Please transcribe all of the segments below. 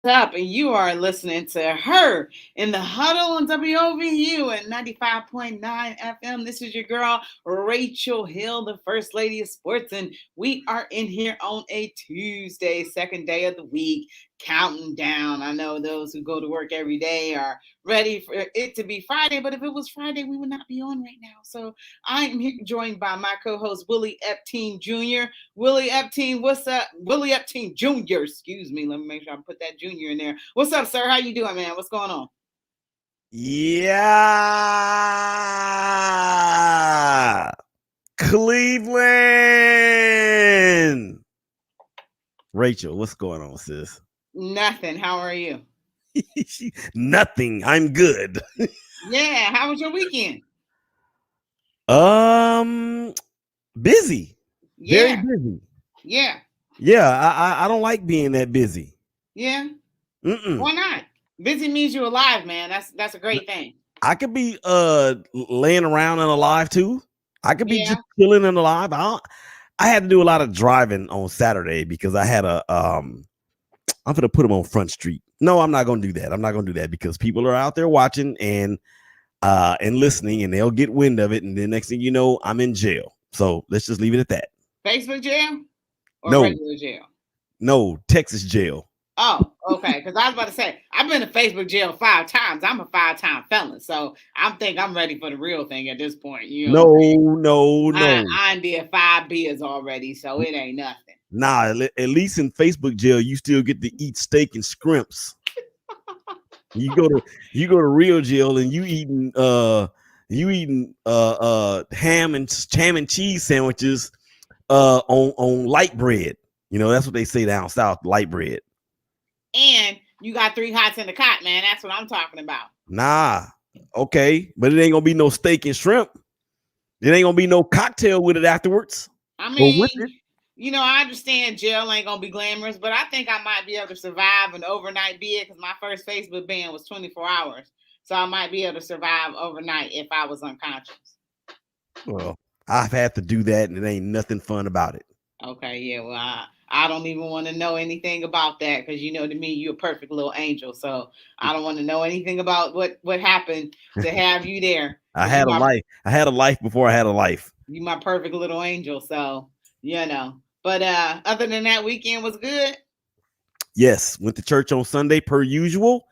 up? And you are listening to her in the huddle on WOVU at 95.9 FM. This is your girl, Rachel Hill, the First Lady of Sports. And we are in here on a Tuesday, second day of the week, counting down. I know those who go to work every day are ready for it to be Friday, but if it was Friday, we would not be on right now. So I am here joined by my co-host, Willie Epteen Jr. Willie Epteen, what's up? Willie Epteen Jr., excuse me. Let me make sure I put that junior in there. What's up, sir? How you doing, man? What's going on? Yeah. Cleveland. Rachel, what's going on, sis? Nothing. How are you? Nothing. I'm good. Yeah. How was your weekend? Busy. Yeah. Very busy. Yeah. Yeah, I don't like being that busy. Yeah. Mm-mm. Why not? Busy means you're alive, man. That's a great thing. I could be laying around and alive too. I could be Yeah. just chilling and alive. I had to do a lot of driving on Saturday because I had I'm gonna put them on Front Street. No, I'm not gonna do that. I'm not gonna do that because people are out there watching and listening, and they'll get wind of it, and then next thing you know, I'm in jail. So let's just leave it at that. Facebook jail or No, regular jail? no, Texas jail. Oh, okay. Because I was about to say, I've been to Facebook jail 5 times. I'm a 5-time felon. So I think I'm ready for the real thing at this point. You know, No. I did 5 beers already, so it ain't nothing. Nah, at least in Facebook jail, you still get to eat steak and scrimps. You go to real jail and you eating ham and cheese sandwiches on light bread. You know, that's what they say down south, light bread. And you got 3 hots in the cot, man. That's what I'm talking about. Nah, okay, but it ain't gonna be no steak and shrimp. It ain't gonna be no cocktail with it afterwards. I mean, you know, I understand jail ain't gonna be glamorous, but I think I might be able to survive an overnight bid because my first Facebook ban was 24 hours. So I might be able to survive overnight if I was unconscious. Well, I've had to do that, and it ain't nothing fun about it. Okay, yeah, well, I don't even want to know anything about that because, you know, to me, you're a perfect little angel. So I don't want to know anything about what happened to have you there. I had a life. I had a life before I had a life. You my perfect little angel. So, you know. But other than that, weekend was good. Yes, went to church on Sunday per usual,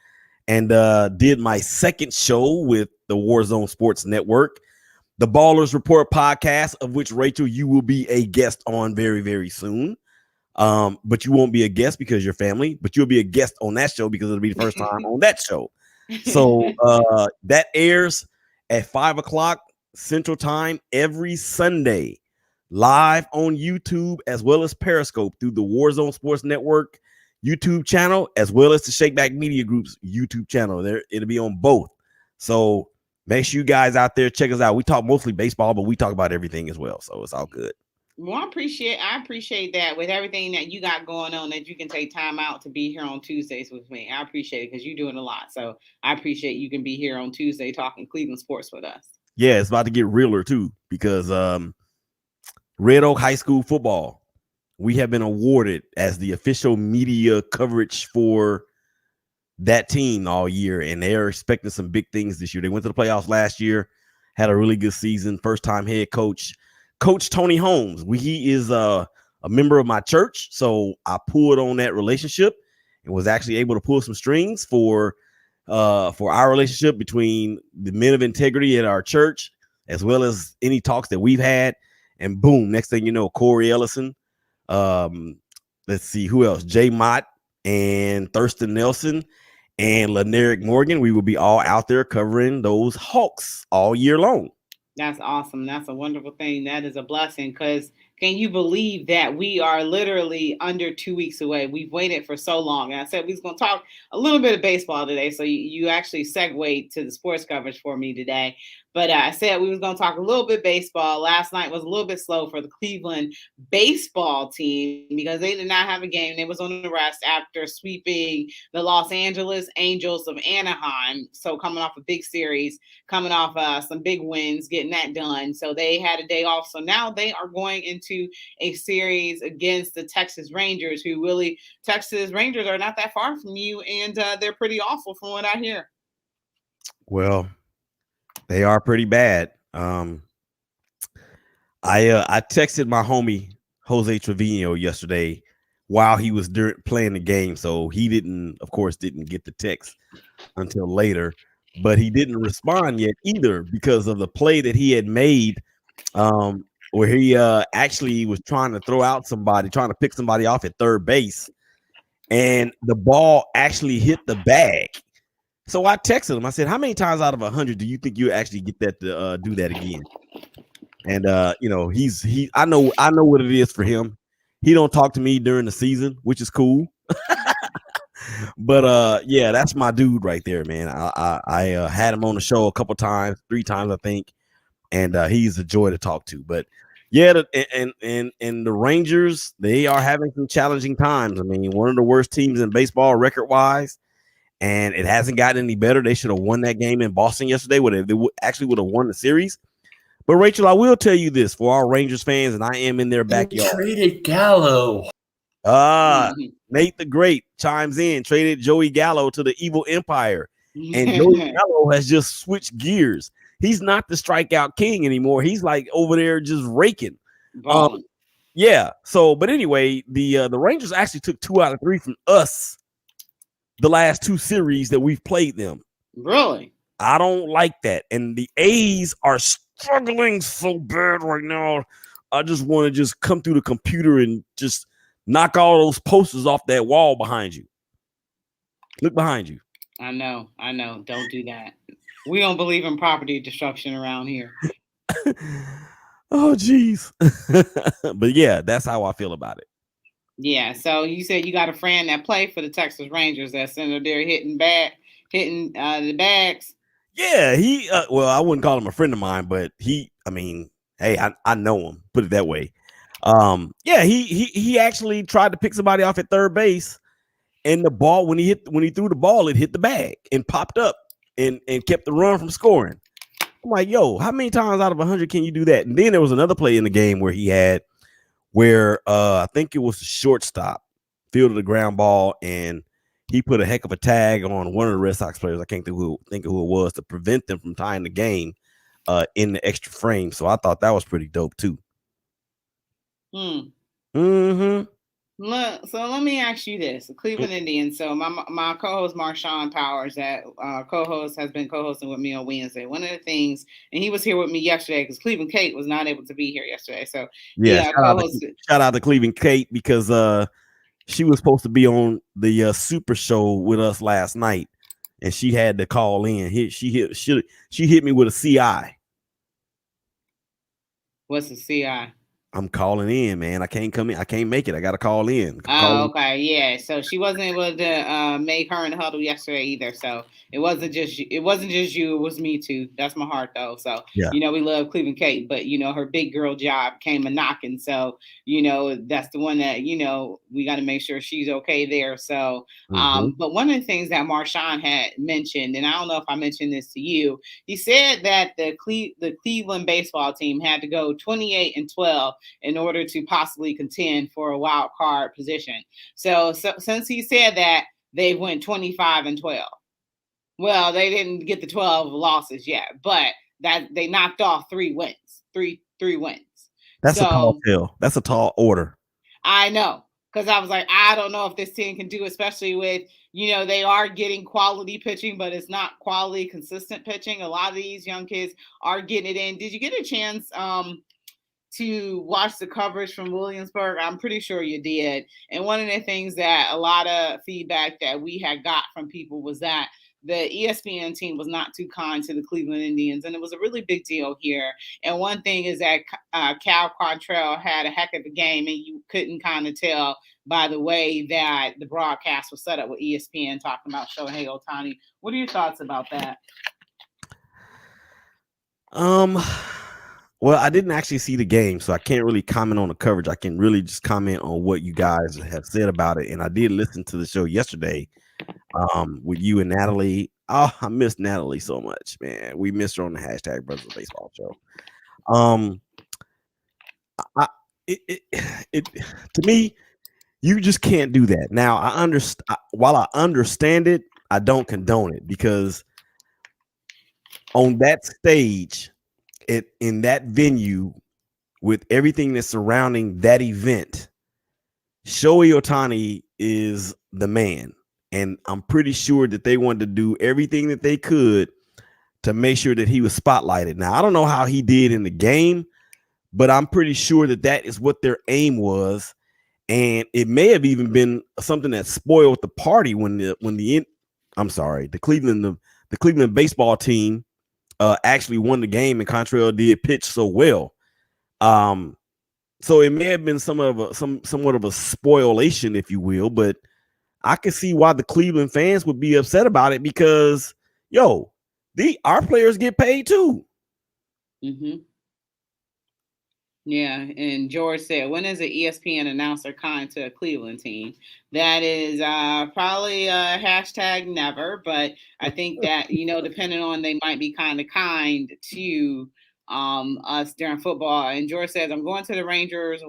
and did my second show with the Warzone Sports Network, the Ballers Report podcast, of which, Rachel, you will be a guest on very, very soon. But you won't be a guest because you're family, but you'll be a guest on that show because it'll be the first time on that show. So that airs at 5:00 Central Time every Sunday, live on YouTube as well as Periscope through the Warzone Sports Network YouTube channel, as well as the Shakeback Media Group's YouTube channel. There, it'll be on both. So make sure you guys out there check us out. We talk mostly baseball, but we talk about everything as well. So it's all good. Well, I appreciate that with everything that you got going on, that you can take time out to be here on Tuesdays with me. I appreciate it because you're doing a lot. So I appreciate you can be here on Tuesday talking Cleveland sports with us. Yeah, it's about to get realer too because Red Oak High School football, we have been awarded as the official media coverage for that team all year, and they're expecting some big things this year. They went to the playoffs last year, had a really good season. First time head coach Tony Holmes. He is a member of my church, so I pulled on that relationship and was actually able to pull some strings for our relationship between the men of integrity at our church, as well as any talks that we've had. And boom, next thing you know, Corey Ellison, let's see who else, Jay Mott and Thurston Nelson and Lenerick Morgan. We will be all out there covering those Hawks all year long. That's awesome. That's a wonderful thing. That is a blessing because can you believe that we are literally under 2 weeks away? We've waited for so long. And I said we was going to talk a little bit of baseball today. So you actually segued to the sports coverage for me today. But I said we was going to talk a little bit baseball. Last night was a little bit slow for the Cleveland baseball team because they did not have a game. They was on the rest after sweeping the Los Angeles Angels of Anaheim. So coming off a big series, coming off some big wins, getting that done. So they had a day off. So now they are going into into a series against the Texas Rangers, who really, Texas Rangers are not that far from you, and they're pretty awful from what I hear. Well, they are pretty bad. I texted my homie Jose Trevino yesterday while he was playing the game, so he didn't, of course, didn't get the text until later. But he didn't respond yet either because of the play that he had made, where he actually was trying to throw out somebody, trying to pick somebody off at third base, and the ball actually hit the bag. So I texted him. I said, "How many times out of 100 do you think you actually get that to do that again?" And you know, I know what it is for him. He don't talk to me during the season, which is cool. But yeah, that's my dude right there, man. I had him on the show a couple times, 3 times I think, and he's a joy to talk to. But yeah, and the Rangers, they are having some challenging times. I mean, one of the worst teams in baseball record wise, and it hasn't gotten any better. They should have won that game in Boston yesterday. They actually would have won the series. But Rachel, I will tell you this for our Rangers fans, and I am in their backyard. Traded Gallo. Nate the Great chimes in, traded Joey Gallo to the Evil Empire. And Joey Gallo has just switched gears. He's not the strikeout king anymore. He's like over there just raking. Yeah. So, but anyway, the Rangers actually took 2 out of 3 from us the last 2 series that we've played them. Really? I don't like that. And the A's are struggling so bad right now. I just want to just come through the computer and just knock all those posters off that wall behind you. Look behind you. I know. Don't do that. We don't believe in property destruction around here. Oh, geez. But yeah, that's how I feel about it. Yeah. So you said you got a friend that played for the Texas Rangers that's in there hitting the bags. Yeah, he well, I wouldn't call him a friend of mine, but hey, I know him, put it that way. Yeah, he actually tried to pick somebody off at third base, and the ball when he threw the ball, it hit the bag and popped up and kept the run from scoring. I'm like, yo, how many times out of 100 can you do that? And then there was another play in the game where I think it was the shortstop fielded the ground ball, and he put a heck of a tag on one of the Red Sox players. I can't think who it was to prevent them from tying the game in the extra frame. So I thought that was pretty dope too. So let me ask you this: the Cleveland Indians. So my co-host Marshawn Powers, that has been co-hosting with me on Wednesday. One of the things, and he was here with me yesterday because Cleveland Kate was not able to be here yesterday. So yeah, shout out to Cleveland Kate because she was supposed to be on the Super Show with us last night, and she had to call in. She hit me with a CI. What's a CI? I'm calling in, man. I can't come in. I can't make it. I got to call in. Okay. Yeah. So she wasn't able to make her in the huddle yesterday either. So it wasn't just you. It was me too. That's my heart though. So, yeah. We love Cleveland Kate, but her big girl job came a knocking. So, that's the one that, we got to make sure she's okay there. So, but one of the things that Marshawn had mentioned, and I don't know if I mentioned this to you, he said that the Cleveland baseball team had to go 28-12 in order to possibly contend for a wild card position. So since he said that, they went 25-12. Well, they didn't get the 12 losses yet, but that they knocked off 3 wins. Three wins. That's a tall tale. That's a tall order. I know. Because I was like, I don't know if this team can do, especially with, they are getting quality pitching, but it's not quality, consistent pitching. A lot of these young kids are getting it in. Did you get a chance to watch the coverage from Williamsburg? I'm pretty sure you did. And one of the things that a lot of feedback that we had got from people was that the ESPN team was not too kind to the Cleveland Indians, and it was a really big deal here. And one thing is that Cal Quantrill had a heck of a game, and you couldn't kind of tell by the way that the broadcast was set up with ESPN talking about Shohei Ohtani. What are your thoughts about that? Well, I didn't actually see the game, so I can't really comment on the coverage. I can really just comment on what you guys have said about it. And I did listen to the show yesterday with you and Natalie. Oh, I miss Natalie so much, man. We missed her on the hashtag Brothers of Baseball show. it, it to me, you just can't do that. Now, I understand. While I understand it, I don't condone it because on that stage, in that venue, with everything that's surrounding that event, Shohei Otani is the man. And I'm pretty sure that they wanted to do everything that they could to make sure that he was spotlighted. Now, I don't know how he did in the game, but I'm pretty sure that that is what their aim was. And it may have even been something that spoiled the party I'm sorry, the Cleveland baseball team actually won the game and Contrail did pitch so well. Um, so it may have been somewhat of a spoilation, if you will, but I can see why the Cleveland fans would be upset about it because our players get paid too. Mm-hmm. Yeah, and George said, when is an ESPN announcer kind to a Cleveland team? That is probably a hashtag never, but I think that, depending on, they might be kind of kind to us during football. And George says, I'm going to the Rangers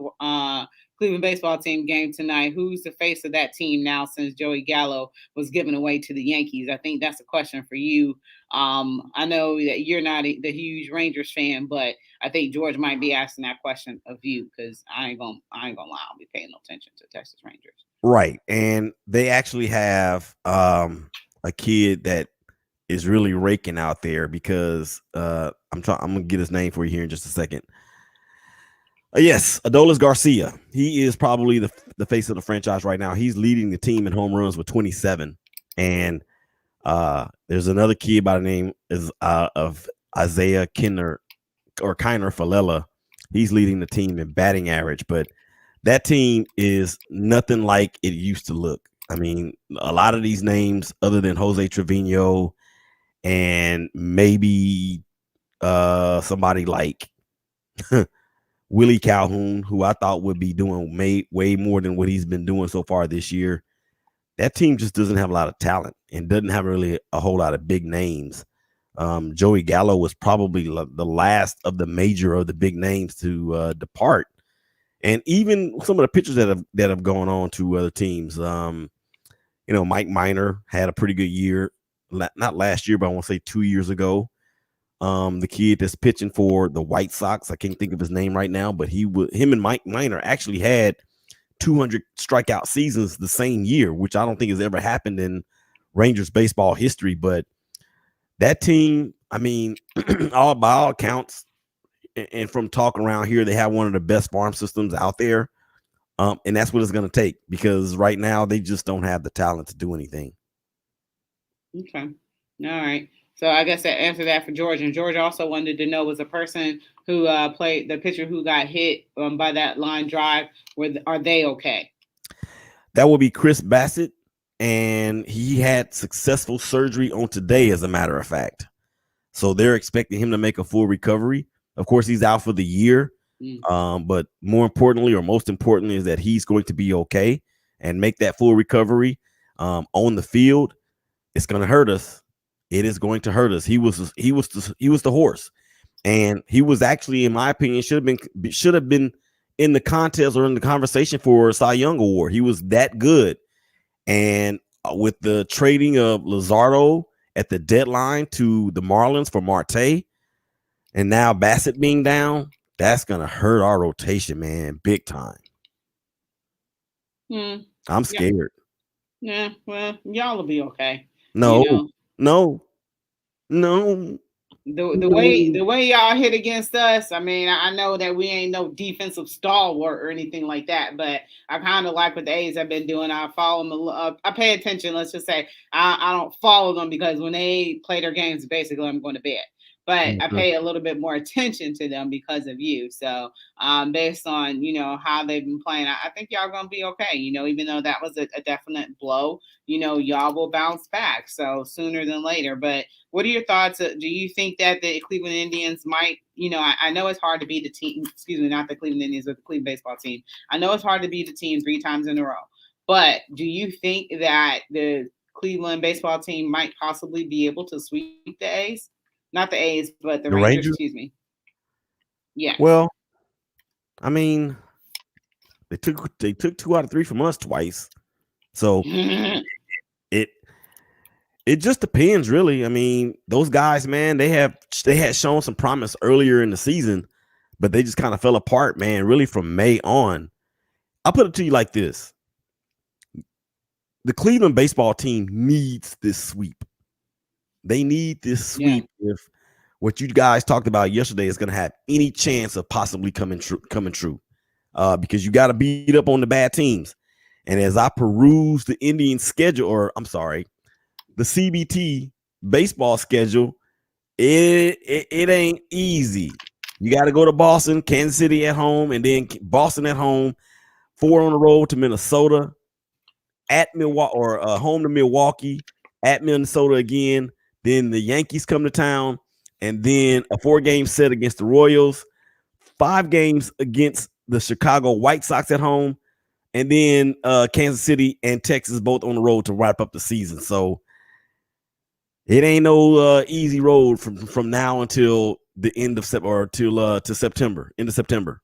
Cleveland baseball team game tonight. Who's the face of that team now since Joey Gallo was given away to the Yankees? I think that's a question for you. I know that you're not the huge Rangers fan, but I think George might be asking that question of you because I ain't gonna lie, I'll be paying no attention to Texas Rangers. Right. And they actually have a kid that is really raking out there because I'm gonna get his name for you here in just a second. Yes, Adolis Garcia. He is probably the face of the franchise right now. He's leading the team in home runs with 27. And there's another kid by the name of Isaiah Kiner Falela. He's leading the team in batting average, but that team is nothing like it used to look. I mean, a lot of these names, other than Jose Trevino and maybe somebody like Willie Calhoun, who I thought would be doing way more than what he's been doing so far this year, that team just doesn't have a lot of talent and doesn't have really a whole lot of big names. Joey Gallo was probably the last of the big names to depart. And even some of the pitchers that have gone on to other teams. Mike Minor had a pretty good year, not last year, but I want to say 2 years ago. The kid that's pitching for the White Sox, I can't think of his name right now, but him and Mike Minor actually had 200 strikeout seasons the same year, which I don't think has ever happened in Rangers baseball history. But that team, I mean, by all accounts, and from talking around here, they have one of the best farm systems out there. And that's what it's going to take because right now they just don't have the talent to do anything. Okay. All right. So I guess that answered that for George. And George also wanted to know, was a person who played the pitcher who got hit by that line drive, are they okay? That will be Chris Bassett. And he had successful surgery on today, as a matter of fact. So they're expecting him to make a full recovery. Of course, he's out for the year. But most importantly, is that he's going to be okay and make that full recovery on the field. It's going to hurt us. It is going to hurt us. He was the horse, and he was actually, in my opinion, should have been in the contest or in the conversation for a Cy Young Award. He was that good, and with the trading of Luzardo at the deadline to the Marlins for Marte, and now Bassett being down, that's going to hurt our rotation, man, big time. I'm scared. Yeah, well, y'all will be okay. No. The way y'all hit against us, I mean, I know that we ain't no defensive stalwart or anything like that, but I kind of like what the A's have been doing. I follow them. I pay attention. Let's just say I don't follow them because when they play their games, basically I'm going to bed. But I pay a little bit more attention to them because of you. So based on, how they've been playing, I think y'all going to be okay. Even though that was a definite blow, y'all will bounce back. So sooner than later. But what are your thoughts? Do you think that the Cleveland Indians might, I know it's hard to beat the team, excuse me, not the Cleveland Indians, but the Cleveland baseball team. I know it's hard to beat the team 3 times in a row. But do you think that the Cleveland baseball team might possibly be able to sweep the A's? Not the A's, but the Rangers, excuse me. Yeah. Well, I mean, They took 2 out of 3 from us twice. So it just depends, really. I mean, those guys, man, they had shown some promise earlier in the season, but they just kind of fell apart, man, really from May on. I'll put it to you like this. The Cleveland baseball team needs this sweep. They need this sweep if what you guys talked about yesterday is going to have any chance of possibly coming true. Because you got to beat up on the bad teams. And as I peruse the Indian schedule, or I'm sorry, the CBT baseball schedule, it ain't easy. You got to go to Boston, Kansas City at home, and then Boston at home, 4 on the road to Minnesota, at Milwaukee, or home to Milwaukee, at Minnesota again. Then the Yankees come to town, and then a 4-game set against the Royals, 5 games against the Chicago White Sox at home, and then Kansas City and Texas both on the road to wrap up the season. So it ain't no easy road from now until the end of to September, end of September.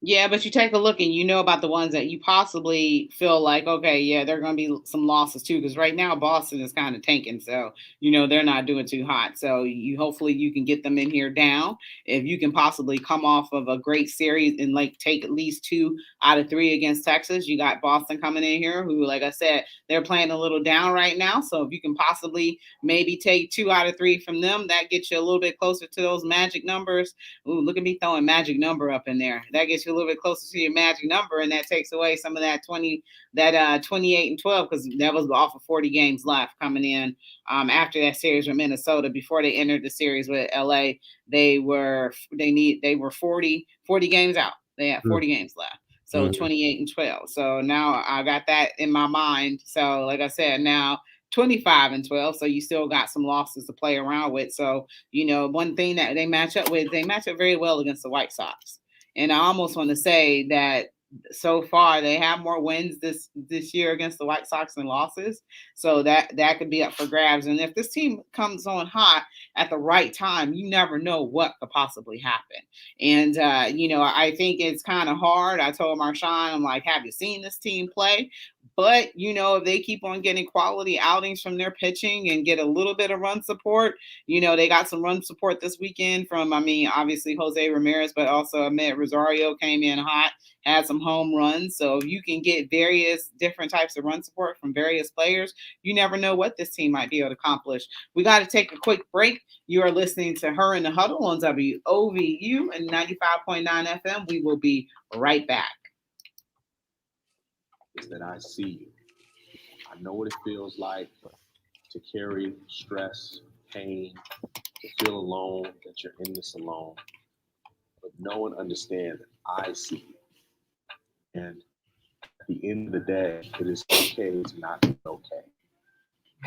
Yeah, but you take a look and you know about the ones that you possibly feel like, okay, yeah, there are going to be some losses too. Because right now Boston is kind of tanking, so they're not doing too hot. So hopefully you can get them in here down. If you can possibly come off of a great series and take at least 2 out of 3 against Texas, you got Boston coming in here, who, like I said, they're playing a little down right now. So if you can possibly maybe take 2 out of 3 from them, that gets you a little bit closer to those magic numbers. Ooh, look at me throwing magic number up in there. That gets you a little bit closer to your magic number, and that takes away some of that 28 and 12, because that was off of 40 games left coming in after that series with Minnesota. Before they entered the series with LA, they were 40 games out. They had 40 games left. So 28 and 12. So now I got that in my mind. So like I said, now 25 and 12. So you still got some losses to play around with. So, one thing that they match up very well against the White Sox. And I almost want to say that so far they have more wins this year against the White Sox than losses. So that could be up for grabs. And if this team comes on hot at the right time, you never know what could possibly happen. And, I think it's kind of hard. I told Marshawn, I'm like, have you seen this team play? But, if they keep on getting quality outings from their pitching and get a little bit of run support, they got some run support this weekend from, obviously Jose Ramirez, but also Ahmed Rosario came in hot, had some home runs. So if you can get various different types of run support from various players, you never know what this team might be able to accomplish. We got to take a quick break. You are listening to Her in the Huddle on WOVU and 95.9 FM. We will be right back. Is that I see you. I know what it feels like to carry stress, pain, to feel alone, that you're in this alone. But no one understands that I see you. And at the end of the day, it is okay to not be okay.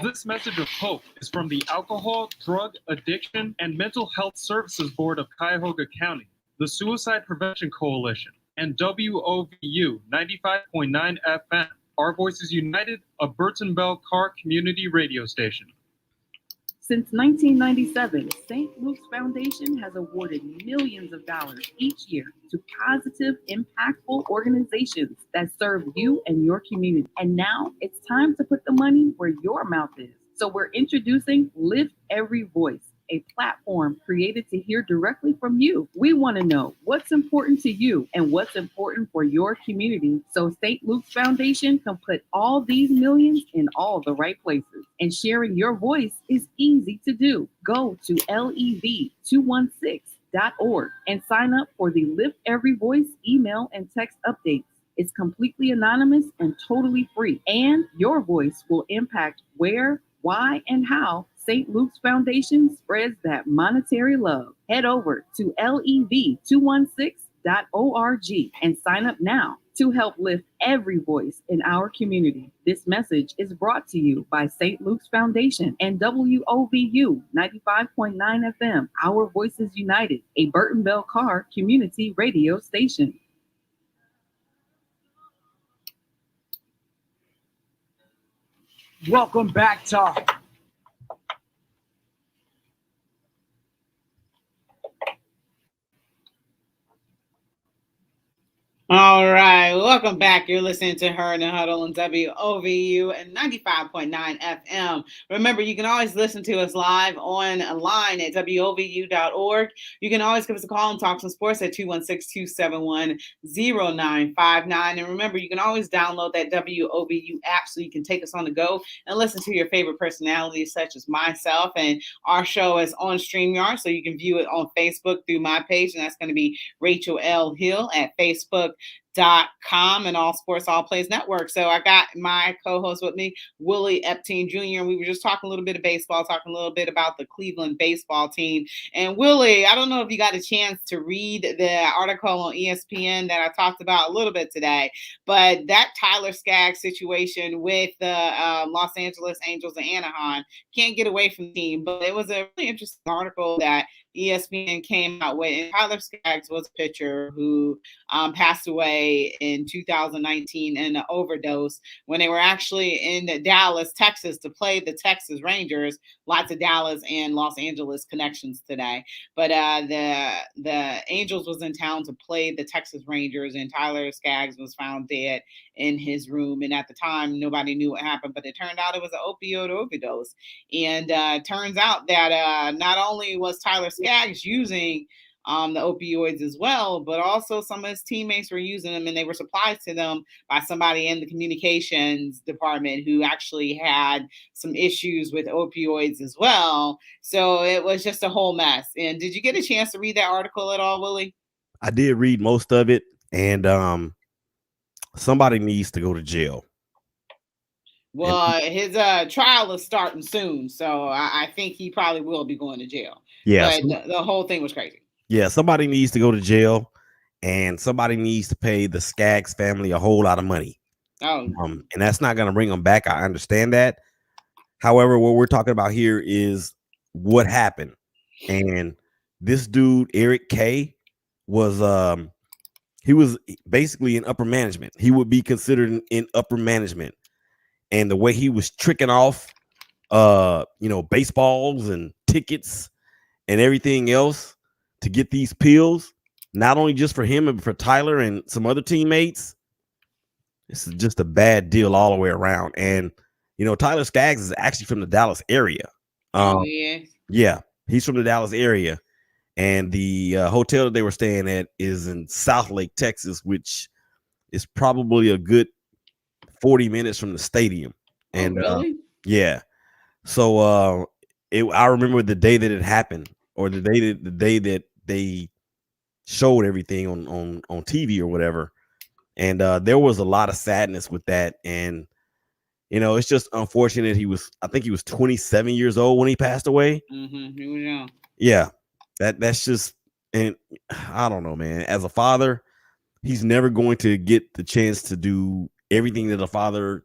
This message of hope is from the Alcohol, Drug, Addiction, and Mental Health Services Board of Cuyahoga County, the Suicide Prevention Coalition, and WOVU 95.9 FM, Our Voices United, a Burton Bell Carr community radio station. Since 1997, St. Luke's Foundation has awarded millions of dollars each year to positive, impactful organizations that serve you and your community. And now it's time to put the money where your mouth is. So we're introducing Lift Every Voice, a platform created to hear directly from you. We want to know what's important to you and what's important for your community, so St. Luke's Foundation can put all these millions in all the right places. And sharing your voice is easy to do. Go to lev216.org and sign up for the Lift Every Voice email and text updates. It's completely anonymous and totally free, and your voice will impact where, why, and how St. Luke's Foundation spreads that monetary love. Head over to lev216.org and sign up now to help lift every voice in our community. This message is brought to you by St. Luke's Foundation and WOVU 95.9 FM, Our Voices United, a Burton Bell Carr community radio station. Welcome back to All right, welcome back. You're listening to Her in the Huddle on WOVU and 95.9 FM. Remember, you can always listen to us live online at WOVU.org. You can always give us a call and talk some sports at 216-271-0959. And remember, you can always download that WOVU app so you can take us on the go and listen to your favorite personalities, such as myself. And our show is on StreamYard, so you can view it on Facebook through my page, and that's going to be Rachel L. Hill at Facebook.com and All Sports All Plays Network. So I got my co-host with me, Willie Epstein Jr., and we were just talking a little bit of baseball, talking a little bit about the Cleveland baseball team. And Willie, I don't know if you got a chance to read the article on ESPN that I talked about a little bit today, but that Tyler Skaggs situation with the Los Angeles Angels and Anaheim can't get away from the team. But it was a really interesting article that ESPN came out with. And Tyler Skaggs was a pitcher who passed away in 2019 in an overdose when they were actually in Dallas, Texas, to play the Texas Rangers. Lots of Dallas and Los Angeles connections today. But the Angels was in town to play the Texas Rangers, and Tyler Skaggs was found dead in his room. And at the time, nobody knew what happened, but it turned out it was an opioid overdose. And turns out that not only was Tyler Skaggs using the opioids as well, but also some of his teammates were using them, and they were supplied to them by somebody in the communications department who actually had some issues with opioids as well. So it was just a whole mess. And did you get a chance to read that article at all, Willie? I did read most of it, and somebody needs to go to jail. Well, his trial is starting soon, so I think he probably will be going to jail. Yeah, but the whole thing was crazy. Yeah, somebody needs to go to jail, and somebody needs to pay the Skaggs family a whole lot of money. Oh, and that's not going to bring them back. I understand that. However, what we're talking about here is what happened. And this dude, Eric K, was he was basically in upper management. He would be considered in upper management. And the way he was tricking off baseballs and tickets and everything else to get these pills, not only just for him, but for Tyler and some other teammates. This is just a bad deal all the way around. And, Tyler Skaggs is actually from the Dallas area. Yeah, he's from the Dallas area. And the hotel that they were staying at is in Southlake, Texas, which is probably a good 40 minutes from the stadium. And really? Yeah. So I remember the day that it happened, or the day that they showed everything on TV or whatever. And there was a lot of sadness with that. And, it's just unfortunate. I think he was 27 years old when he passed away. Mm-hmm. He was young. Yeah. That's just, and I don't know, man. As a father, he's never going to get the chance to do everything that a father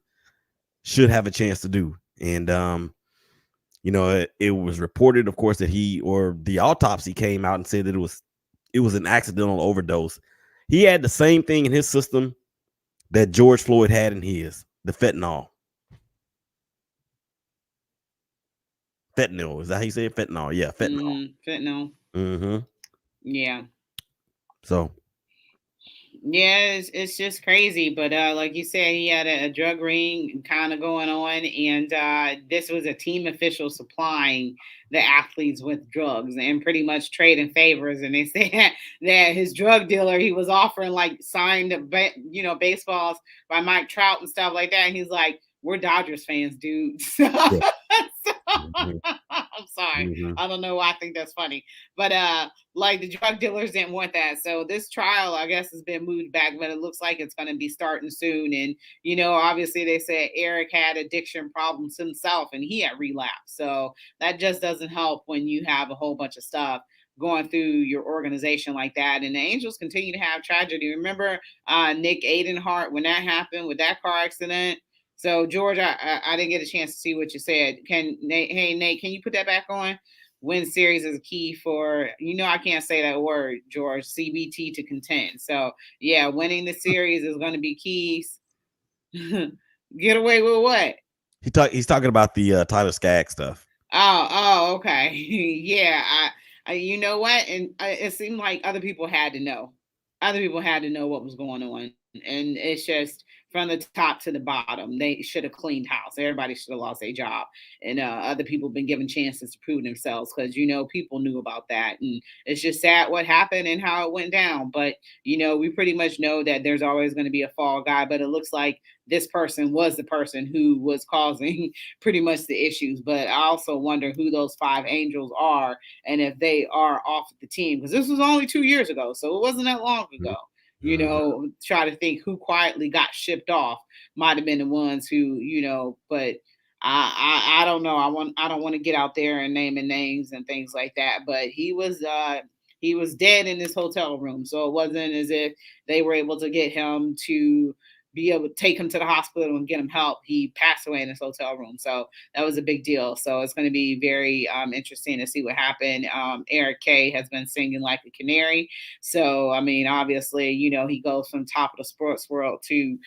should have a chance to do. And, it was reported, of course, that the autopsy came out and said that it was an accidental overdose. He had the same thing in his system that George Floyd had in his, the fentanyl. Fentanyl, is that how you say it? Fentanyl, yeah, fentanyl. Fentanyl. Mm-hmm. Yeah. So. Yeah, it's just crazy. But like you said, he had a drug ring kind of going on, and this was a team official supplying the athletes with drugs and pretty much trading favors. And they said that his drug dealer, he was offering like signed, baseballs by Mike Trout and stuff like that. And he's like, "We're Dodgers fans, dude." Yeah. I'm sorry. Mm-hmm. I don't know why I think that's funny. But like the drug dealers didn't want that. So this trial, I guess, has been moved back, but it looks like it's going to be starting soon. And, obviously they said Eric had addiction problems himself and he had relapse. So that just doesn't help when you have a whole bunch of stuff going through your organization like that. And the Angels continue to have tragedy. Remember Nick Aidenhart when that happened with that car accident? So, George, I didn't get a chance to see what you said. Nate, can you put that back on? Win series is a key for, I can't say that word, George, CBT to contend. So, yeah, winning the series is going to be keys. Get away with what? He's talking about the Tyler Skaggs stuff. Oh, okay. Yeah, you know what? And it seemed like other people had to know. other people had to know what was going on. And it's just from the top to the bottom. They should have cleaned house. Everybody should have lost their job. And other people been given chances to prove themselves because, people knew about that. And it's just sad what happened and how it went down. But, we pretty much know that there's always going to be a fall guy. But it looks like this person was the person who was causing pretty much the issues. But I also wonder who those 5 angels are and if they are off the team, because this was only 2 years ago, so it wasn't that long ago. Try to think who quietly got shipped off. Might have been the ones who, but I don't know. I don't want to get out there and naming names and things like that. But he was dead in this hotel room, so it wasn't as if they were able to get him to be able to take him to the hospital and get him help. He passed away in his hotel room. So that was a big deal. So it's going to be very interesting to see what happened. Eric K has been singing like a canary. So, I mean, obviously, he goes from top of the sports world to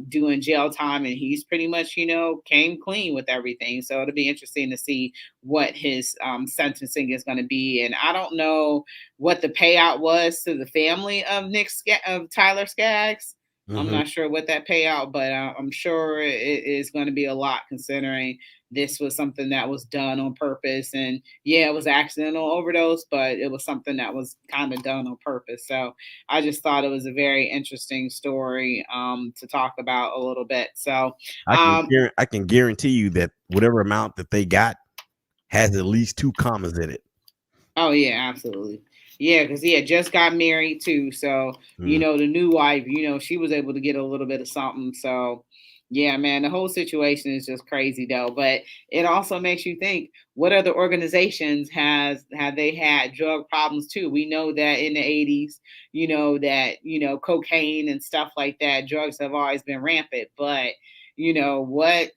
doing jail time, and he's pretty much, came clean with everything. So it'll be interesting to see what his sentencing is going to be. And I don't know what the payout was to the family of Tyler Skaggs. I'm not sure what that payout, but I'm sure it is going to be a lot considering this was something that was done on purpose. And yeah, it was accidental overdose, but it was something that was kind of done on purpose. So I just thought it was a very interesting story to talk about a little bit. So I can guarantee you that whatever amount that they got has at least 2 commas in it. Oh, yeah, absolutely. Yeah, because he had just got married too. So, the new wife, she was able to get a little bit of something. So, yeah, man, the whole situation is just crazy though. But it also makes you think, what other organizations have they had drug problems too? We know that in the 80s, that, cocaine and stuff like that, drugs have always been rampant. But, what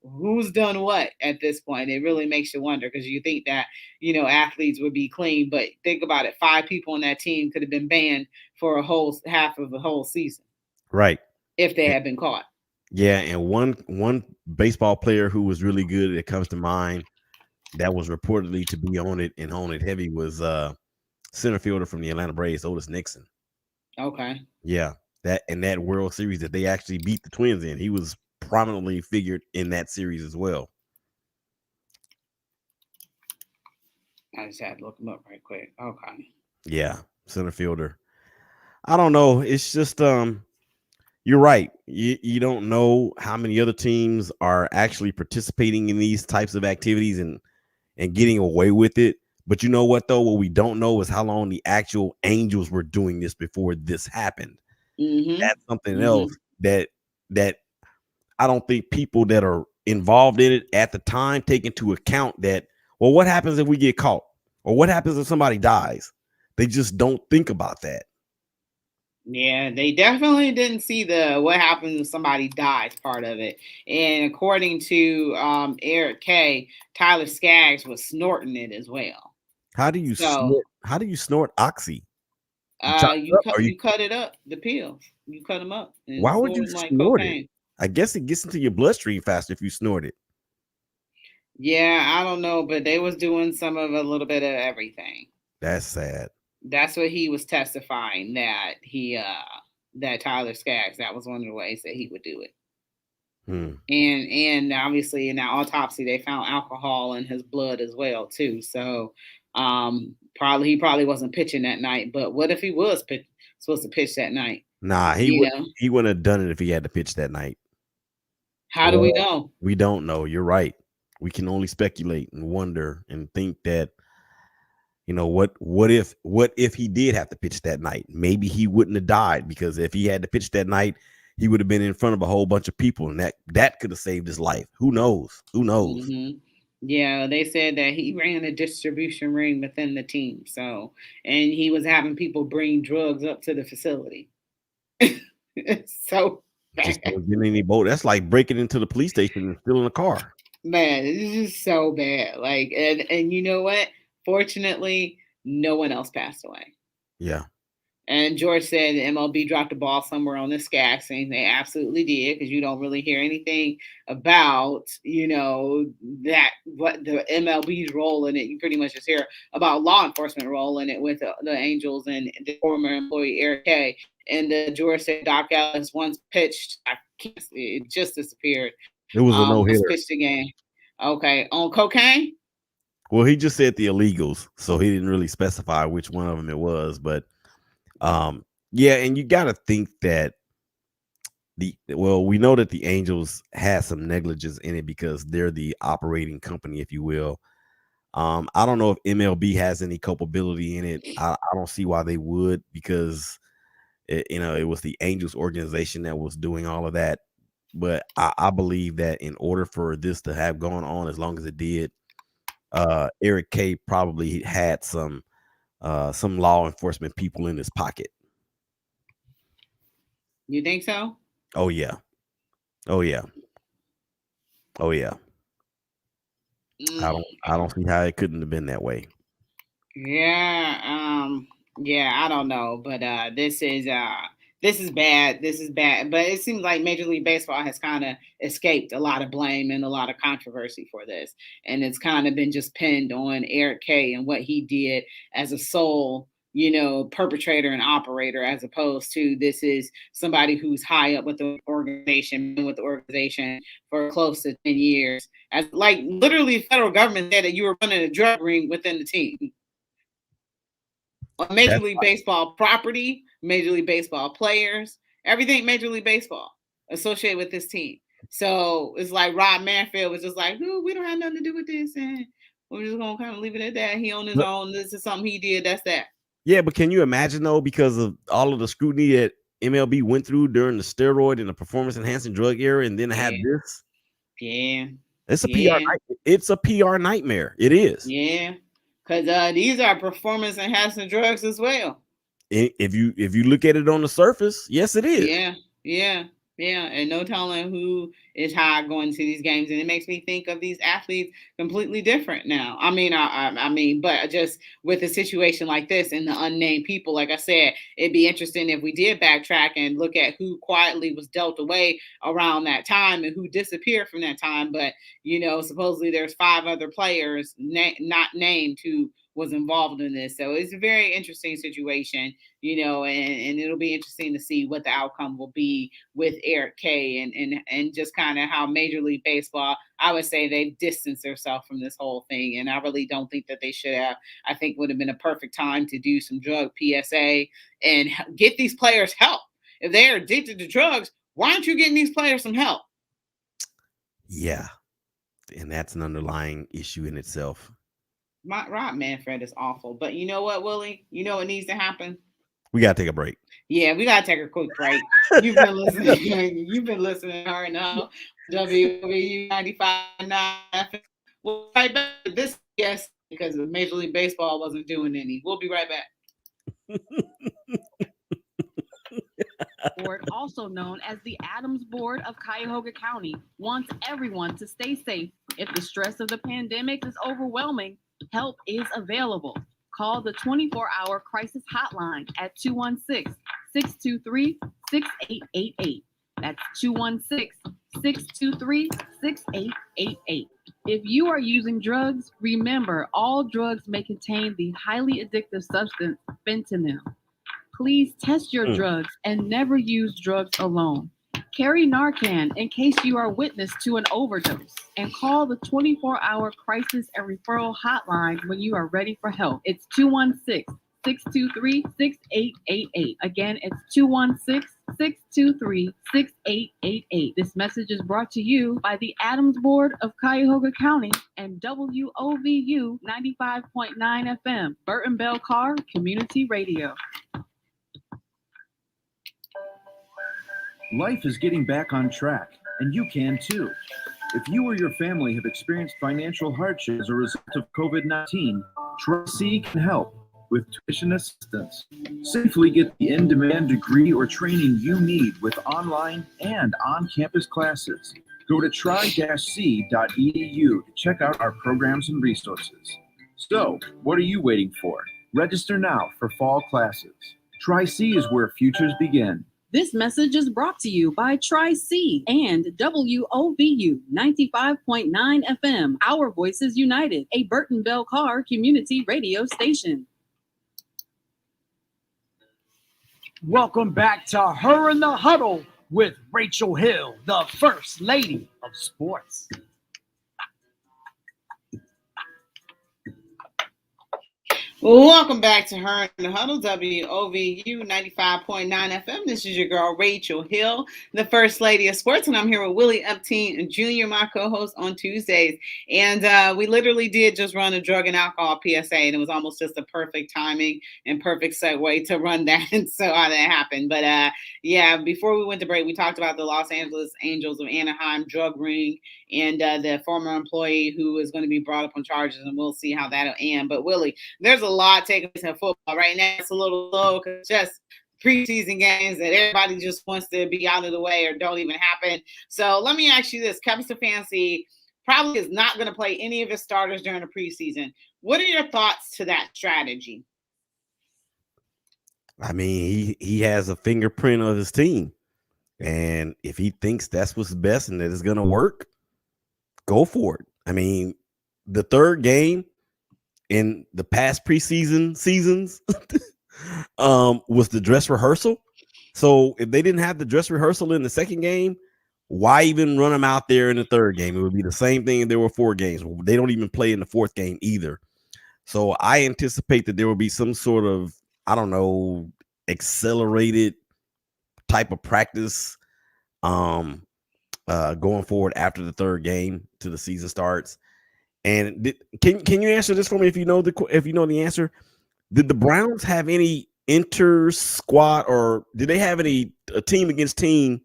who's done what at this point? It really makes you wonder, because you think that athletes would be clean, but think about it, 5 people on that team could have been banned for a whole half of the whole season, right, if they had been caught. Yeah, and one baseball player who was really good that comes to mind that was reportedly to be on it and on it heavy was center fielder from the Atlanta Braves, Otis Nixon. Okay. Yeah, that in that World Series that they actually beat the Twins in, he was prominently figured in that series as well. I just had to look him up right quick. Okay. Yeah, center fielder. I don't know. It's just you're right. You don't know how many other teams are actually participating in these types of activities and getting away with it. But you know what though? What we don't know is how long the actual Angels were doing this before this happened. That's something else that I don't think people that are involved in it at the time take into account that, well, what happens if we get caught? Or what happens if somebody dies? They just don't think about that. Yeah, they definitely didn't see the what happens if somebody dies part of it. And according to Eric K, Tyler Skaggs was snorting it as well. How do you snort oxy? You cut it up, the pills. You cut them up. Why would you snort it? I guess it gets into your bloodstream faster if you snort it. Yeah, I don't know, but they was doing some of a little bit of everything. That's sad. That's what he was testifying, that that Tyler Skaggs, that was one of the ways that he would do it. And obviously in that autopsy they found alcohol in his blood as well too. So he probably wasn't pitching that night. But what if he was supposed to pitch that night? Nah, he wouldn't have done it if he had to pitch that night. How do we know? We don't know. You're right. We can only speculate and wonder and think that, what if he did have to pitch that night? Maybe he wouldn't have died, because if he had to pitch that night, he would have been in front of a whole bunch of people, and that could have saved his life. Who knows? Yeah, they said that he ran a distribution ring within the team. So, and he was having people bring drugs up to the facility. So just don't get any boat. That's like breaking into the police station and stealing a car. Man, it's just so bad. Like, and you know what? Fortunately, no one else passed away. Yeah. And George said the MLB dropped the ball somewhere on this skag scene. They absolutely did, because you don't really hear anything about, that what the MLB's role in it. You pretty much just hear about law enforcement role in it with the Angels and the former employee Eric Kay. And George said Doc Ellis once pitched. It just disappeared. It was a no Once hitter. pitched again. Okay, on cocaine. Well, he just said the illegals, so he didn't really specify which one of them it was. But yeah, and you got to think that we know that the Angels has some negligence in it because they're the operating company, if you will. I don't know if MLB has any culpability in it. I don't see why they would, because it was the Angels organization that was doing all of that. But I believe that in order for this to have gone on as long as it did, Eric Kay probably had some law enforcement people in his pocket. You think so? Oh yeah. I don't see how it couldn't have been that way. Yeah, I don't know, but this is bad. This is bad. But it seems like Major League Baseball has kind of escaped a lot of blame and a lot of controversy for this, and it's kind of been just pinned on Eric Kay and what he did as a sole, perpetrator and operator, as opposed to this is somebody who's high up with the organization, been with the organization for close to 10 years. As like literally the federal government said that you were running a drug ring within the team. Major League Baseball property, Major League Baseball players, everything Major League Baseball associated with this team. So it's like Rob Manfred was just like, we don't have nothing to do with this, and we're just gonna kind of leave it at that. He on his own. This is something he did. That's that. Yeah, but can you imagine though, because of all of the scrutiny that MLB went through during the steroid and the performance enhancing drug era, and then have this? Yeah, it's a PR. It's a PR nightmare. It is. Yeah, because these are performance enhancing drugs as well. If you look at it on the surface, yes, it is. Yeah, and no telling who is high going to these games, and it makes me think of these athletes completely different now. I mean, but just with a situation like this and the unnamed people, like I said, it'd be interesting if we did backtrack and look at who quietly was dealt away around that time and who disappeared from that time. But supposedly there's 5 other players not named who was involved in this. So it's a very interesting situation, and it'll be interesting to see what the outcome will be with Eric Kay and just kind of how Major League Baseball, I would say they've distanced themselves from this whole thing. And I really don't think that they should have. I think would have been a perfect time to do some drug PSA and get these players help. If they're addicted to drugs, why aren't you getting these players some help? Yeah. And that's an underlying issue in itself. Rob Manfred is awful. But you know what, Willie? You know what needs to happen? We got to take a break. Yeah, we got to take a quick break. You've been listening. You've been listening to her now. WVU 95.9. We'll be right back to this guest because Major League Baseball wasn't doing any. We'll be right back. Board, also known as the Adams Board of Cuyahoga County, wants everyone to stay safe. If the stress of the pandemic is overwhelming, help is available. Call the 24-hour crisis hotline at 216-623-6888. That's 216-623-6888. If you are using drugs, remember all drugs may contain the highly addictive substance fentanyl. Please test your drugs and never use drugs alone. Carry Narcan in case you are witness to an overdose, and call the 24-hour crisis and referral hotline when you are ready for help. It's 216-623-6888. Again, it's 216-623-6888. This message is brought to you by the Adams Board of Cuyahoga County and WOVU 95.9 FM, Burton Bell Carr Community Radio. Life is getting back on track, and you can too. If you or your family have experienced financial hardship as a result of COVID-19, Tri-C can help with tuition assistance. Safely get the in-demand degree or training you need with online and on-campus classes. Go to tri-c.edu to check out our programs and resources. So, what are you waiting for? Register now for fall classes. Tri-C is where futures begin. This message is brought to you by Tri-C and WOVU 95.9 FM, Our Voices United, a Burton Bell Carr community radio station. Welcome back to Her in the Huddle with Rachel Hill, the First Lady of Sports. Welcome back to Her in the Huddle, WOVU 95.9 FM. This is your girl, Rachel Hill, the First Lady of Sports, and I'm here with Willie Epteen Jr., my co-host on Tuesdays. And we literally did just run a drug and alcohol PSA, and it was almost just a perfect timing and perfect segue to run that and so how that happened. But yeah, before we went to break, we talked about the Los Angeles Angels of Anaheim drug ring and the former employee who is going to be brought up on charges, and we'll see how that'll end. But Willie, there's a lot taking place in football right now. It's a little low because just preseason games that everybody just wants to be out of the way or don't even happen. So let me ask you this. Kevin Stefanski probably is not going to play any of his starters during the preseason. What are your thoughts to that strategy? I mean, he has a fingerprint of his team. And if he thinks that's what's best and that it's going to work, go for it. I mean, the third game in the past preseason seasons was the dress rehearsal. So if they didn't have the dress rehearsal in the second game, why even run them out there in the third game? It would be the same thing if there were 4 games. They don't even play in the fourth game either. So I anticipate that there will be some sort of, I don't know, accelerated type of practice going forward after the third game till the season starts. And can you answer this for me if you know the answer? Did the Browns have any inter squad or did they have any team against team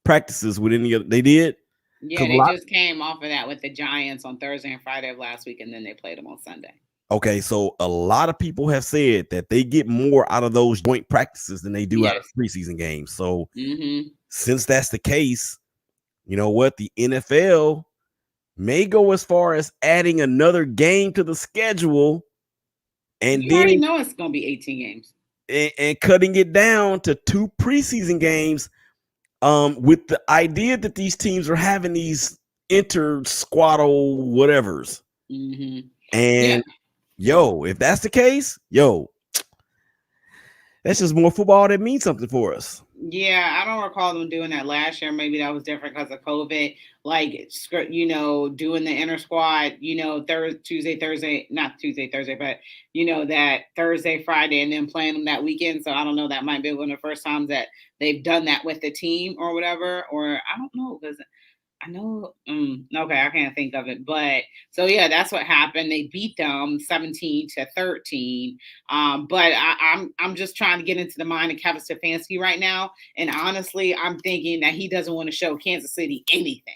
practices with any other? They did. Yeah, they just came off of that with the Giants on Thursday and Friday of last week, and then they played them on Sunday. Okay, so a lot of people have said that they get more out of those joint practices than they do out of preseason games. So since that's the case, you know what? The NFL may go as far as adding another game to the schedule, and you already know it's going to be 18 games, and cutting it down to 2 preseason games, with the idea that these teams are having these inter-squaddle whatevers. And yo, if that's the case, that's just more football that means something for us. Yeah, I don't recall them doing that last year. Maybe that was different because of COVID. Like, doing the inter squad, Tuesday, Thursday, but, that Thursday, Friday, and then playing them that weekend. So I don't know. That might be one of the first times that they've done that with the team or whatever. Or I don't know because I know. Okay, I can't think of it. But so yeah, that's what happened. They beat them 17-13. But I'm just trying to get into the mind of Kevin Stefanski right now, and honestly, I'm thinking that he doesn't want to show Kansas City anything.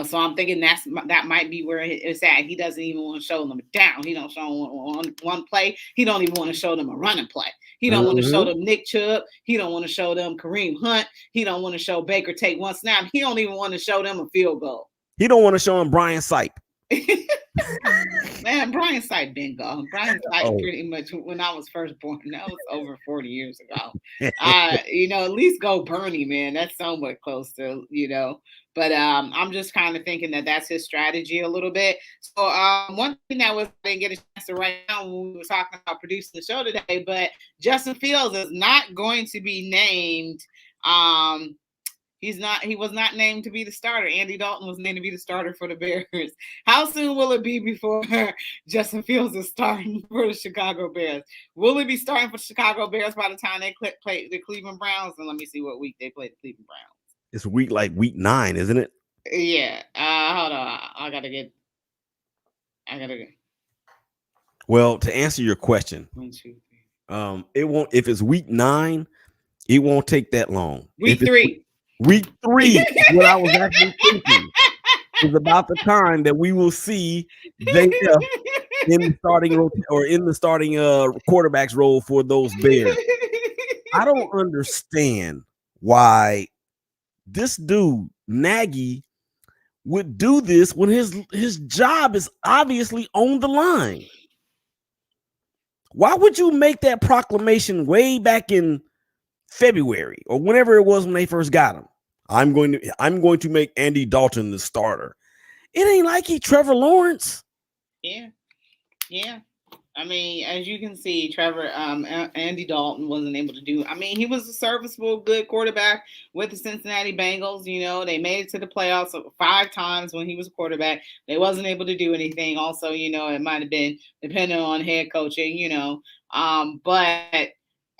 So I'm thinking that might be where it's at. He doesn't even want to show them down. He don't show them one play. He don't even want to show them a running play. He don't want to show them Nick Chubb. He don't want to show them Kareem Hunt. He don't want to show Baker take one snap. He don't even want to show them a field goal. He don't want to show him Brian Sipe. Man, Brian Sipe been gone. Brian Sipe pretty much when I was first born. That was over 40 years ago. At least go Bernie, man. That's somewhat close to, But I'm just kind of thinking that that's his strategy a little bit. So one thing that I didn't get a chance to write down when we were talking about producing the show today, but Justin Fields is not going to be named. He was not named to be the starter. Andy Dalton was named to be the starter for the Bears. How soon will it be before Justin Fields is starting for the Chicago Bears? Will it be starting for the Chicago Bears by the time they play the Cleveland Browns? And let me see what week they play the Cleveland Browns. It's week 9, isn't it? Yeah. Hold on. I gotta get. Well, to answer your question, 1, 2, 3. It won't. If it's week 9, it won't take that long. Week 3. Week 3 is what I was actually thinking. Is about the time that we will see data in the starting quarterback's role for those Bears. I don't understand why this dude Nagy would do this when his job is obviously on the line. Why would you make that proclamation way back in February or whenever it was when they first got him? I'm going to make Andy Dalton the starter. It ain't like he Trevor Lawrence. Yeah. I mean, as you can see, Andy Dalton wasn't able to do. I mean, he was a serviceable, good quarterback with the Cincinnati Bengals. You know, they made it to the playoffs 5 times when he was a quarterback. They wasn't able to do anything. Also, you know, it might have been depending on head coaching. You know, but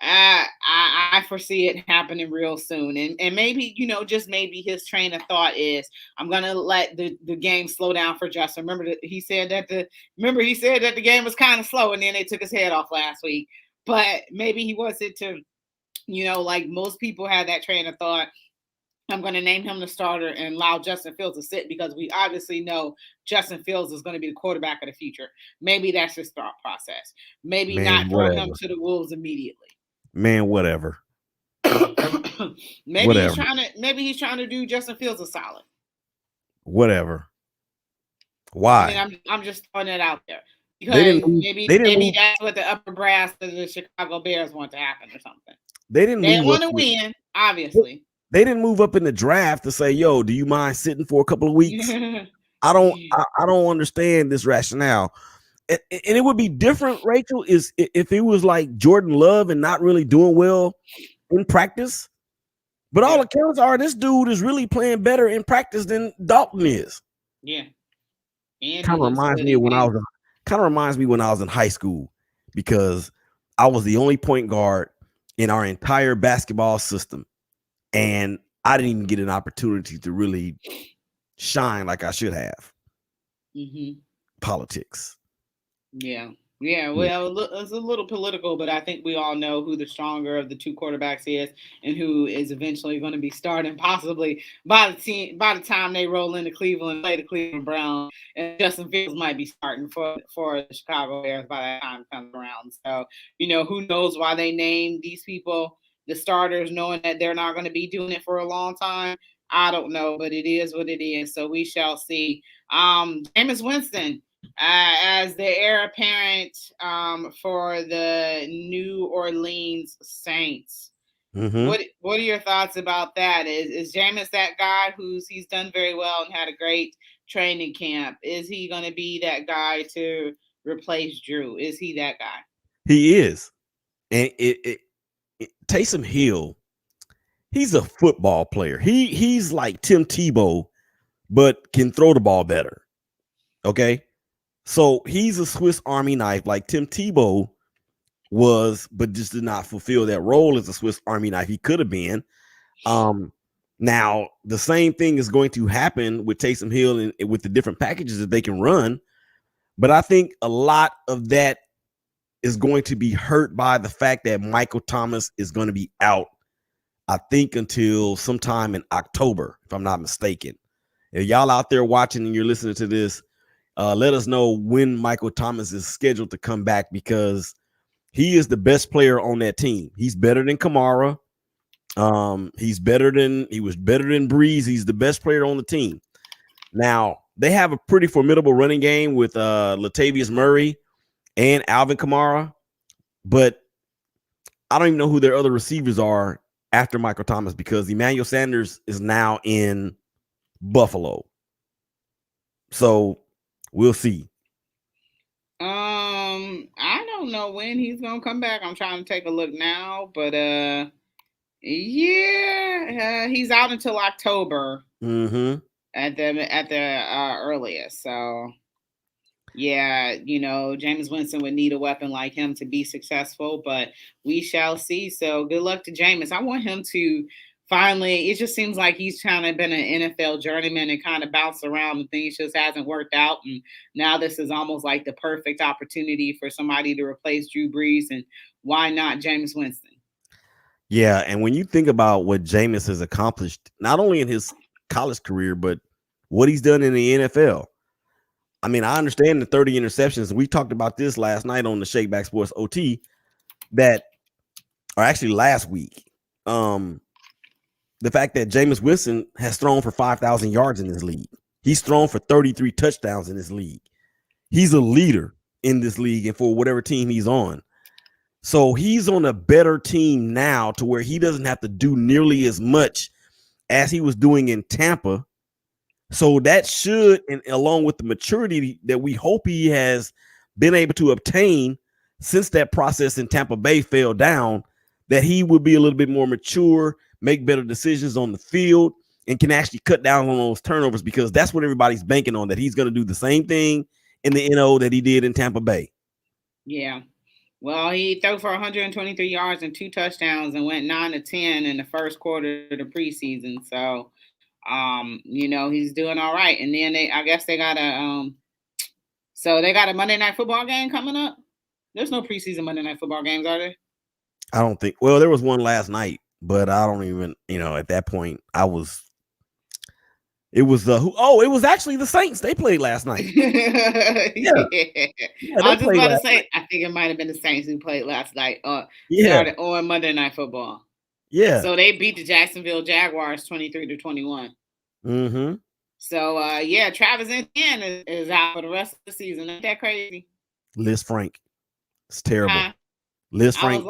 I foresee it happening real soon, and maybe, you know, just maybe his train of thought is, I'm gonna let the game slow down for Justin. Remember that he said that the game was kind of slow, and then they took his head off last week. But maybe he wants it to, you know, like most people have that train of thought. I'm going to name him the starter and allow Justin Fields to sit, because we obviously know Justin Fields is going to be the quarterback of the future. Maybe that's his thought process. Maybe not throw him to the wolves immediately. Man, whatever. Maybe he's trying to do Justin Fields a solid. Whatever. Why? I mean, I'm just throwing it out there, because maybe that's what the upper brass of the Chicago Bears want to happen or something. They want to win, obviously. They didn't move up in the draft to say, "Yo, do you mind sitting for a couple of weeks?" I don't understand this rationale. And it would be different, Rachel, is if it was like Jordan Love and not really doing well in practice. But all accounts are this dude is really playing better in practice than Dalton is. Yeah. Kind of reminds me when I was in high school, because I was the only point guard in our entire basketball system, and I didn't even get an opportunity to really shine like I should have. Mm-hmm. Politics. Yeah. Well, it's a little political, but I think we all know who the stronger of the two quarterbacks is, and who is eventually going to be starting, possibly by the time they roll into Cleveland, play the Cleveland Browns, and Justin Fields might be starting for the Chicago Bears by that time comes around. So, you know, who knows why they named these people the starters, knowing that they're not going to be doing it for a long time. I don't know, but it is what it is. So we shall see. Jameis Winston, as the heir apparent for the New Orleans Saints. Mm-hmm. What are your thoughts about that? Is Jameis that guy he's done very well and had a great training camp? Is he going to be that guy to replace Drew? Is he that guy? He is. And Taysom Hill, he's a football player. He's like Tim Tebow, but can throw the ball better. Okay? So he's a Swiss Army knife like Tim Tebow was, but just did not fulfill that role as a Swiss Army knife he could have been. Now, the same thing is going to happen with Taysom Hill and with the different packages that they can run. But I think a lot of that is going to be hurt by the fact that Michael Thomas is going to be out, I think, until sometime in October, if I'm not mistaken. If y'all out there watching and you're listening to this, let us know when Michael Thomas is scheduled to come back, because he is the best player on that team. He's better than Kamara. He was better than Breeze. He's the best player on the team. Now, they have a pretty formidable running game with Latavius Murray and Alvin Kamara, but I don't even know who their other receivers are after Michael Thomas, because Emmanuel Sanders is now in Buffalo. So we'll see. I don't know when he's gonna come back. I'm trying to take a look now, but he's out until October. Mm-hmm. At the earliest. So yeah, you know, Jameis Winston would need a weapon like him to be successful, but we shall see. So good luck to Jameis. I want him to finally, it just seems like he's kind of been an NFL journeyman and kind of bounced around and things just hasn't worked out. And now this is almost like the perfect opportunity for somebody to replace Drew Brees. And why not Jameis Winston? Yeah, and when you think about what Jameis has accomplished, not only in his college career, but what he's done in the NFL. I mean, I understand the 30 interceptions. We talked about this last night on the Shakeback Sports OT, or actually last week. The fact that Jameis Winston has thrown for 5,000 yards in this league. He's thrown for 33 touchdowns in this league. He's a leader in this league and for whatever team he's on. So he's on a better team now to where he doesn't have to do nearly as much as he was doing in Tampa. So that should, and along with the maturity that we hope he has been able to obtain since that process in Tampa Bay fell down, that he will be a little bit more mature, make better decisions on the field, and can actually cut down on those turnovers, because that's what everybody's banking on, that he's going to do the same thing in the NO that he did in Tampa Bay. Yeah. Well, he threw for 123 yards and 2 touchdowns and went 9-10 in the first quarter of the preseason. So, he's doing all right. And then I guess they got a Monday Night Football game coming up. There's no preseason Monday Night Football games, are there? I don't think. Well, there was one last night, but I don't even. At that point, It was it was actually the Saints. They played last night. Yeah, I was just about to say, I think it might have been the Saints who played last night. Started on Monday Night Football. Yeah. So they beat the Jacksonville Jaguars 23-21. Mm-hmm. So Travis Etienne is out for the rest of the season. Ain't that crazy? Liz Frank. It's terrible. Liz Frank.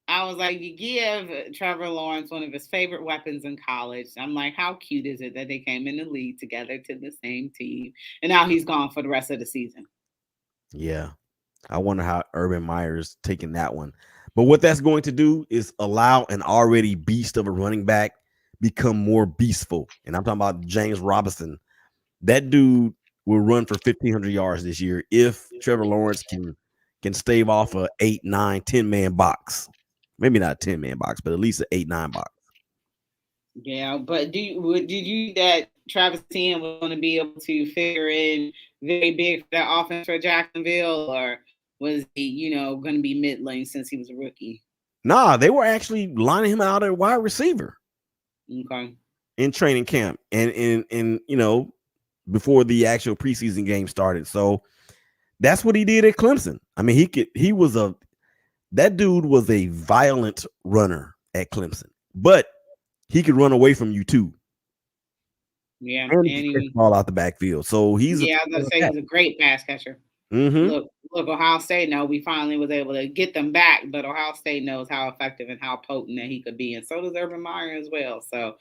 I was like, you give Trevor Lawrence one of his favorite weapons in college. I'm like, how cute is it that they came in the league together to the same team, and now he's gone for the rest of the season. Yeah. I wonder how Urban Meyer's taking that one. But what that's going to do is allow an already beast of a running back become more beastful. And I'm talking about James Robinson. That dude will run for 1,500 yards this year if Trevor Lawrence can stave off a 8, 9, 10-man box. Maybe not a 10-man box, but at least an 8-9 box. Yeah, but did you that Travis Etienne was going to be able to figure in very big for that offense for Jacksonville, or was he, going to be mid-lane since he was a rookie? Nah, they were actually lining him out at wide receiver. Okay. In training camp and before the actual preseason game started. So that's what he did at Clemson. I mean, that dude was a violent runner at Clemson, but he could run away from you too. Yeah, and he can ball out the backfield. So he's I was gonna say he's a great pass catcher. Mm-hmm. Look, Ohio State we finally was able to get them back, but Ohio State knows how effective and how potent that he could be, and so does Urban Meyer as well. So,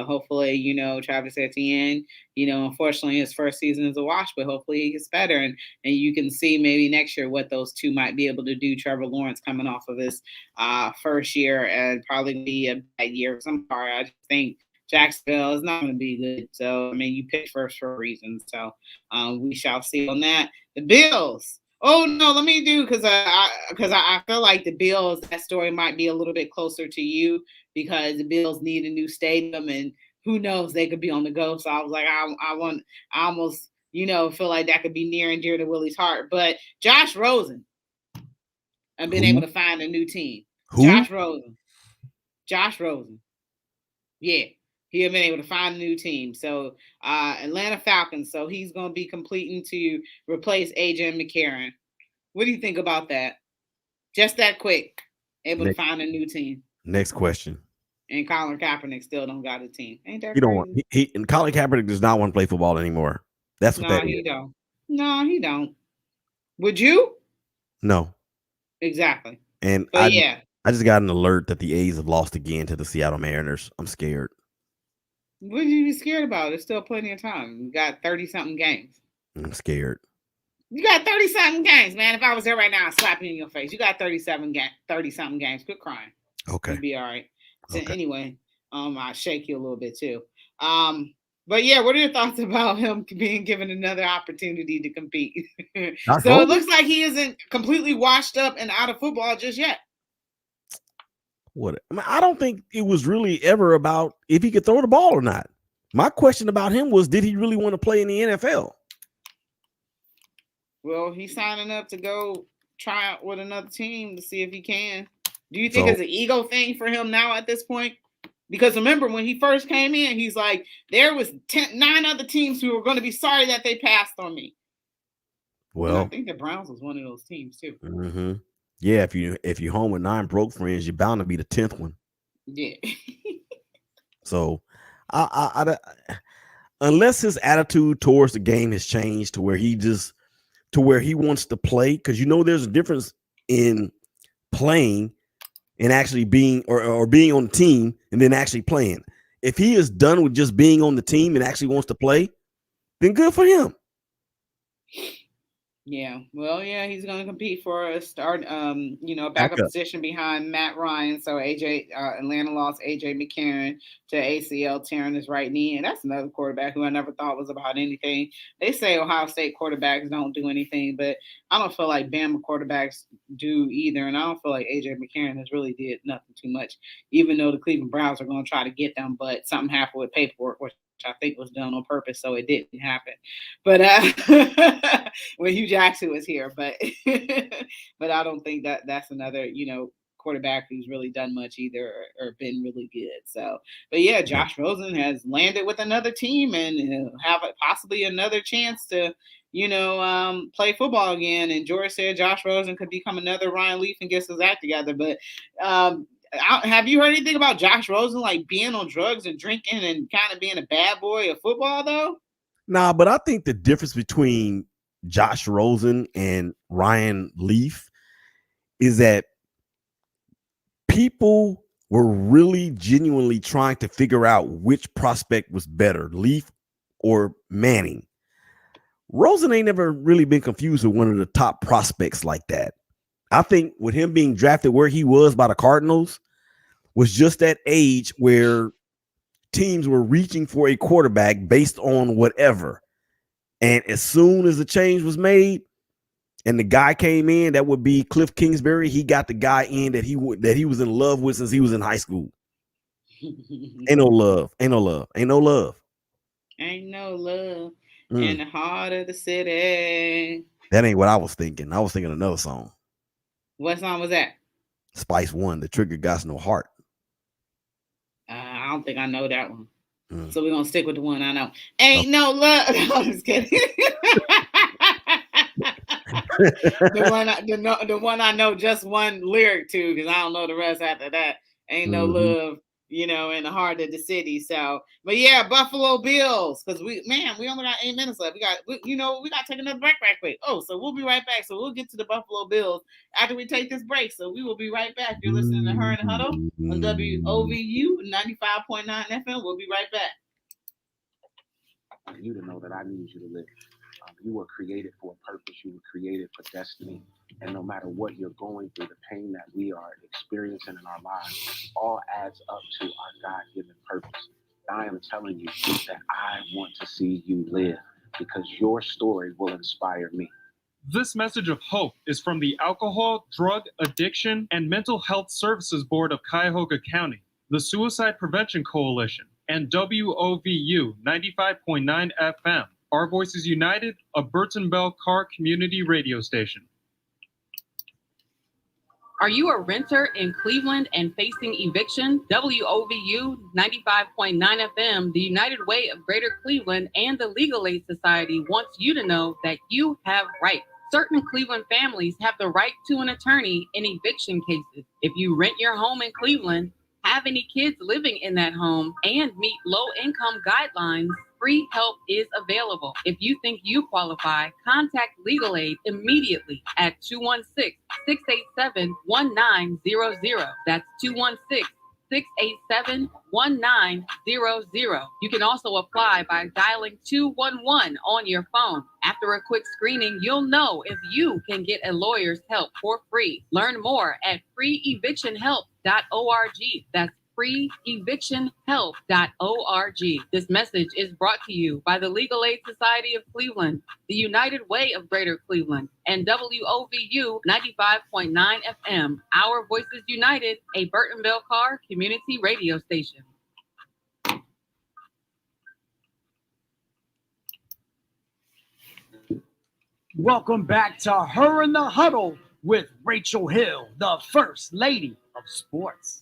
hopefully, Travis Etienne, unfortunately his first season is a wash, but hopefully he gets better, and you can see maybe next year what those two might be able to do. Trevor Lawrence coming off of his first year and probably be a bad year. I just think Jacksonville is not going to be good. So, I mean, you picked first for a reason. So, we shall see on that. The Bills. Oh, no, let me do because I feel like the Bills, that story might be a little bit closer to you because the Bills need a new stadium and who knows, they could be on the go. So I was like, I almost, feel like that could be near and dear to Willie's heart. But Josh Rosen, I've been able to find a new team. Who? Josh Rosen. Yeah. He had been able to find a new team. So Atlanta Falcons. So he's going to be completing to replace AJ McCarron. What do you think about that? Just that quick. Able to find a new team. Next question. And Colin Kaepernick still don't got a team. Ain't that you don't crazy? Want and Colin Kaepernick does not want to play football anymore. That's what that is. He don't. No, he don't. Would you? No. Exactly. And I just got an alert that the A's have lost again to the Seattle Mariners. I'm scared. What are you be scared about? There's still plenty of time. You got 30-something games. I'm scared. You got 30-something games, man. If I was there right now, I'd slap you in your face. You got 30-something games. Quit crying. Okay. You'll be all right. So okay. Anyway, I'll shake you a little bit too. But yeah, what are your thoughts about him being given another opportunity to compete? So it looks like he isn't completely washed up and out of football just yet. I don't think it was really ever about if he could throw the ball or not. My question about him was, did he really want to play in the NFL? Well, he's signing up to go try out with another team to see if he can. Do you think it's an ego thing for him now at this point? Because remember, when he first came in, he's like, there was 9 other teams who were going to be sorry that they passed on me. Well, and I think the Browns was one of those teams too. Mm-hmm. Yeah, if you're home with 9 broke friends, you're bound to be the 10th one. Yeah. So, I unless his attitude towards the game has changed to where he wants to play, because there's a difference in playing and actually being or being on the team and then actually playing. If he is done with just being on the team and actually wants to play, then good for him. Yeah, well, yeah, he's going to compete for a start, backup Backup. position behind Matt Ryan. So Atlanta lost AJ McCarron to ACL tearing his right knee, and that's another quarterback who I never thought was about anything. They say Ohio State quarterbacks don't do anything, but I don't feel like Bama quarterbacks do either, and I don't feel like AJ McCarron has really did nothing too much, even though the Cleveland Browns are going to try to get them, but something happened with paperwork, which I think was done on purpose, so it didn't happen. But when Hugh Jackson was here, but but I don't think that's another quarterback who's really done much either or been really good. So, but yeah, Josh Rosen has landed with another team and have possibly another chance to play football again. And George said Josh Rosen could become another Ryan Leaf and gets his act together. But have you heard anything about Josh Rosen like being on drugs and drinking and kind of being a bad boy of football though? Nah, but I think the difference between Josh Rosen and Ryan Leaf is that people were really genuinely trying to figure out which prospect was better, Leaf or Manning. Rosen ain't never really been confused with one of the top prospects like that. I think with him being drafted where he was by the Cardinals was just that age where teams were reaching for a quarterback based on whatever. And as soon as the change was made and the guy came in, that would be Cliff Kingsbury, he got the guy in that he was in love with since he was in high school. Ain't no love. In the heart of the city. That ain't what I was thinking. I was thinking another song. What song was that? Spice One, The Trigger Got No Heart. I don't think I know that one. So we're going to stick with the one I know. Ain't no love. No, I'm just kidding. the one I know just one lyric to, because I don't know the rest after that. Ain't no love, in the heart of the city. So, but yeah, Buffalo Bills, because we only got 8 minutes left. We got to take another break right quick. Oh, so we'll be right back. So we'll get to the Buffalo Bills after we take this break. So we will be right back. You're listening to Her in the Huddle on WOVU 95.9 FM. We'll be right back. You to know that I need you to live. You were created for a purpose. You were created for destiny. And no matter what you're going through, the pain that we are experiencing in our lives all adds up to our God-given purpose. I am telling you that I want to see you live because your story will inspire me. This message of hope is from the Alcohol, Drug, Addiction, and Mental Health Services Board of Cuyahoga County, the Suicide Prevention Coalition, and WOVU 95.9 FM. Our Voices United, a Burton Bell Carr community radio station. Are you a renter in Cleveland and facing eviction? WOVU 95.9 FM, the United Way of Greater Cleveland, and the Legal Aid Society wants you to know that you have rights. Certain Cleveland families have the right to an attorney in eviction cases. If you rent your home in Cleveland, have any kids living in that home, and meet low-income guidelines, free help is available. If you think you qualify, contact Legal Aid immediately at 216-687-1900. That's 216-687-1900. You can also apply by dialing 211 on your phone. After a quick screening, you'll know if you can get a lawyer's help for free. Learn more at freeevictionhelp.org. That's freeevictionhelp.org. This message is brought to you by the Legal Aid Society of Cleveland, the United Way of Greater Cleveland, and WOVU 95.9 FM. Our Voices United, a Burton Bell Carr community radio station. Welcome back to Her in the Huddle with Rachel Hill, the First Lady of Sports.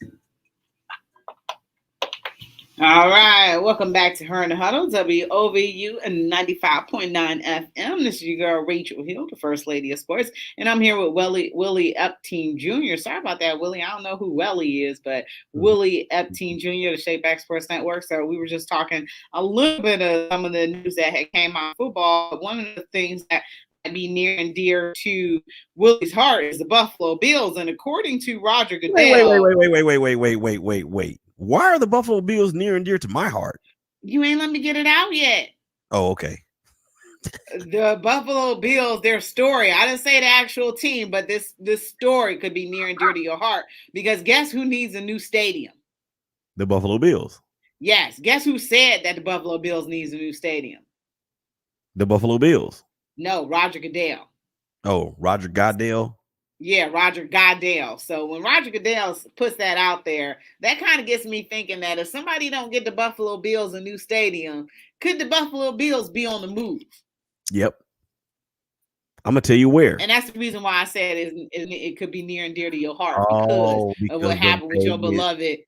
All right, welcome back to Her in the Huddle, WOVU and 95.9 FM. This is your girl, Rachel Hill, the First Lady of Sports, and I'm here with Willie Epteen Jr. Sorry about that, Willie. I don't know who Welly is, but Willie Epteen Jr., the Asapsportsnetwork. So we were just talking a little bit of some of the news that had came out of football. One of the things that be near and dear to Willie's heart is the Buffalo Bills. And according to Roger Goodell, wait. Why are the Buffalo Bills near and dear to my heart? You ain't let me get it out yet. Oh, okay. The Buffalo Bills, their story. I didn't say the actual team, but this story could be near and dear to your heart because guess who needs a new stadium? The Buffalo Bills. Yes. Guess who said that the Buffalo Bills needs a new stadium? The Buffalo Bills. No, Roger Goodell. Oh, Roger Goodell. Yeah, Roger Goodell. So when Roger Goodell puts that out there, that kind of gets me thinking that if somebody don't get the Buffalo Bills a new stadium, could the Buffalo Bills be on the move? Yep. I'm gonna tell you where. And that's the reason why I said it could be near and dear to your heart because of what happened with your beloved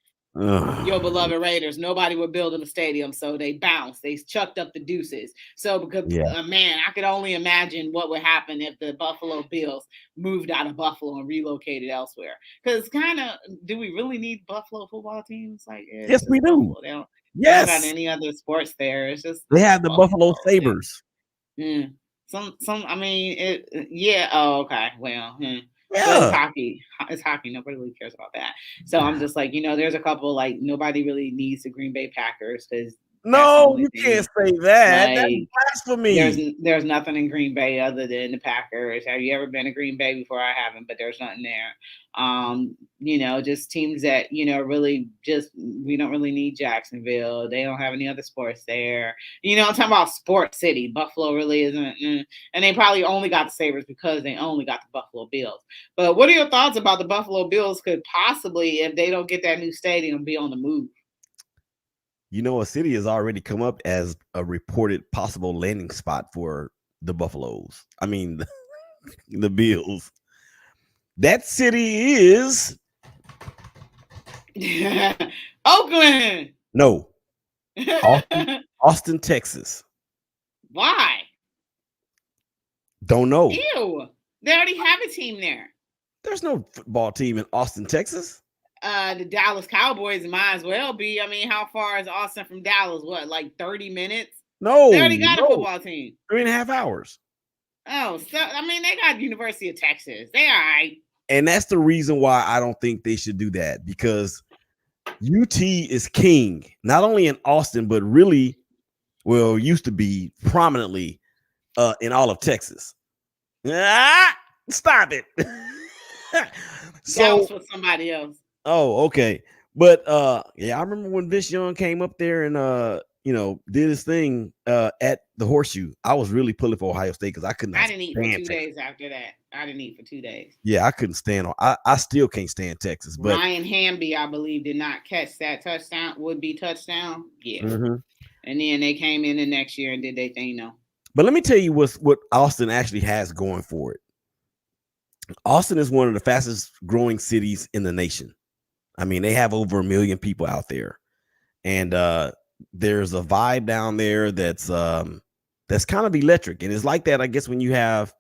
Raiders. Nobody would build them a stadium, so they bounced. They chucked up the deuces. So because man, I could only imagine what would happen if the Buffalo Bills moved out of Buffalo and relocated elsewhere. Because kind of, do we really need Buffalo football teams? Like, yes, we do. They don't Yes, got any other sports there. It's just they have the Buffalo Sabres. Yeah. Some. I mean, yeah. Oh, okay. Well, yeah. It's hockey. It's hockey. Nobody really cares about that. So I'm just like, there's a couple like nobody really needs the Green Bay Packers because no, you can't say that. Like, that's blasphemy. There's nothing in Green Bay other than the Packers. Have you ever been to Green Bay before? I haven't, but there's nothing there. Just teams that really just we don't really need Jacksonville. They don't have any other sports there. I'm talking about sports city. Buffalo really isn't, and they probably only got the Sabres because they only got the Buffalo Bills. But what are your thoughts about the Buffalo Bills could possibly, if they don't get that new stadium, be on the move? A city has already come up as a reported possible landing spot for the Buffaloes. I mean, the Bills. That city is Oakland. No. Austin, Texas. Why? Don't know. Ew. They already have a team there. There's no football team in Austin, Texas. The Dallas Cowboys might as well be. I mean, how far is Austin from Dallas? What, like 30 minutes? No. They already got a football team. 3.5 hours. Oh, so I mean, they got University of Texas. They all right. And that's the reason why I don't think they should do that, because UT is king, not only in Austin, but really, well, used to be prominently in all of Texas. Stop it. So that was for somebody else. Oh, okay. But I remember when Vince Young came up there and did his thing at the Horseshoe. I was really pulling for Ohio State because I couldn't. I didn't eat for 2 days after that. I didn't eat for 2 days. Yeah, I couldn't stand. I still can't stand Texas. But Ryan Hamby, I believe, did not catch that would-be touchdown. Yeah. Mm-hmm. And then they came in the next year and did their thing. No. But let me tell you what Austin actually has going for it. Austin is one of the fastest growing cities in the nation. I mean, they have over 1 million people out there, and there's a vibe down there that's kind of electric, and it's like that, I guess, when you have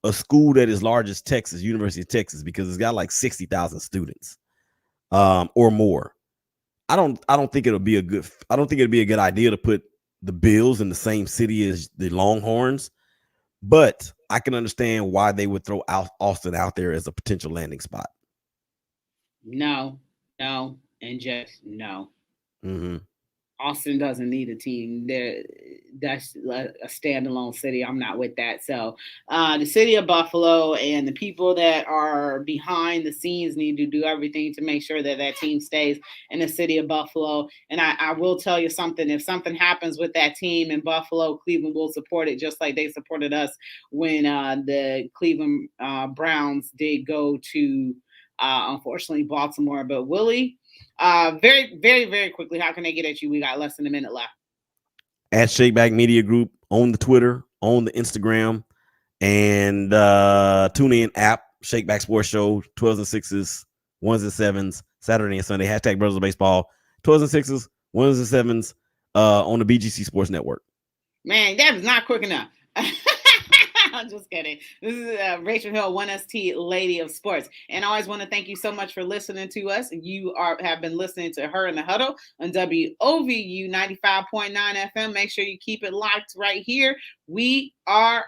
a school that is large as Texas, University of Texas, because it's got like 60,000 students, or more. I don't think it'll be a good idea to put the Bills in the same city as the Longhorns, but I can understand why they would throw Austin out there as a potential landing spot. No, and just no. Mm-hmm. Austin doesn't need a team. That's a standalone city. I'm not with that. So the city of Buffalo and the people that are behind the scenes need to do everything to make sure that team stays in the city of Buffalo. And I will tell you something. If something happens with that team in Buffalo, Cleveland will support it just like they supported us when the Cleveland Browns did go to, unfortunately, Baltimore. But Willie, very, very, very quickly, how can they get at you? We got less than a minute left. At Shakeback Media Group on the Twitter, on the Instagram, and tune in app, Shakeback Sports Show, 12s and 6s, 1s and 7s, Saturday and Sunday, hashtag Brothers of Baseball, 12s and 6s, 1s and 7s on the BGC Sports Network. Man, that is not quick enough. I'm just kidding. This is Rachel Hill, 1ST Lady of Sports. And I always want to thank you so much for listening to us. You have been listening to Her in the Huddle on WOVU 95.9 FM. Make sure you keep it locked right here. We are